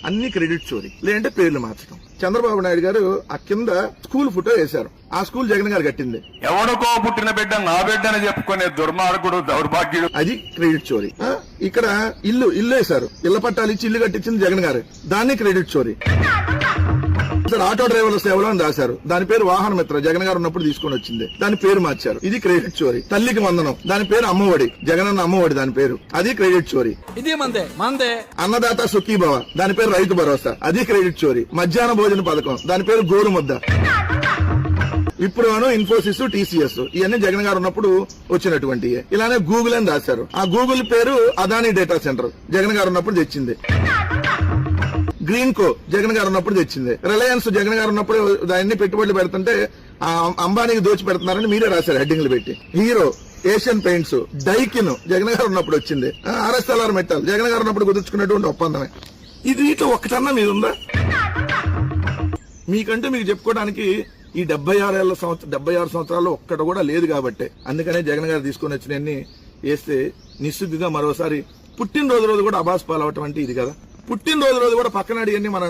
అన్ని క్రెడిట్ చోరీ, లేదంటే పేర్లు మార్చడం. చంద్రబాబు నాయుడు గారు ఆ కింద స్కూల్ ఫోటో వేశారు. ఆ స్కూల్ జగన్ గారు కట్టింది. ఎవరికో పుట్టిన బిడ్డ నా బిడ్డ అని చెప్పుకునే దుర్మార్గుడు, దౌర్భాగ్యుడు. అది క్రెడిట్ చోరీ. ఇక్కడ ఇల్లు వేశారు, ఇళ్ల పట్టాలు ఇచ్చి ఇల్లు కట్టించింది జగన్ గారు, దాన్ని క్రెడిట్ చోరీ. ఆటో డ్రైవర్ల సేవలో అని రాశారు, దాని పేరు వాహన మిత్ర, జగన్ గారు ఉన్నప్పుడు తీసుకొని వచ్చింది, దాని పేరు మార్చారు, ఇది క్రెడిట్ చోరీ. తల్లికి వందనం, దాని పేరు అమ్మఒడి, జగన్ అన్న అమ్మఒడి దాని పేరు, అది క్రెడిట్ చోరీ. ఇది మందే. అన్నదాత సుఖీభవ, దాని పేరు రైతు భరోసా, అది క్రెడిట్ చోరీ. మధ్యాహ్న భోజన పథకం, దాని పేరు గోరు ముద్ద. ఇప్పుడు ఇన్ఫోసిస్, టీసీఎస్ ఇవన్నీ జగన్ గారు ఉన్నప్పుడు వచ్చినటువంటి. ఇలానే గూగుల్ అని రాశారు, ఆ గూగుల్ పేరు అదానీ డేటా సెంటర్, జగన్ గారు ఉన్నప్పుడు తెచ్చింది. గ్రీన్ కో జగన్ గారు ఉన్నప్పుడు తెచ్చింది. రిలయన్స్ జగన్ గారు ఉన్నప్పుడు దాన్ని పెట్టుబడులు పెడుతుంటే అంబానీకి దోచి పెడుతున్నారని మీరే రాశారు హెడ్డింగ్లు పెట్టి. Hero, Asian paints, Daikin Jagan గారు ఉన్నప్పుడు వచ్చింది. ఆర్ఎస్ఎల్ఆర్ మెటల్ జగన్ గారు ఉన్నప్పుడు కుదుర్చుకున్నటువంటి ఒప్పందమే. ఇది ఇట్లా ఒక్కటన్నా మీదుందా? మీకంటే మీకు చెప్పుకోవడానికి ఈ 76 సంవత్సరాల్లో ఒక్కట కూడా లేదు కాబట్టి, అందుకనే జగన్ గారు తీసుకుని వచ్చినన్ని వేస్తే నిస్సిగ్గుగా మరోసారి పుట్టినరోజు కూడా అబాస్ పాలవటం అంటే ఇది కదా. పుట్టినరోజు కూడా పక్కన అడిగన్ని మనం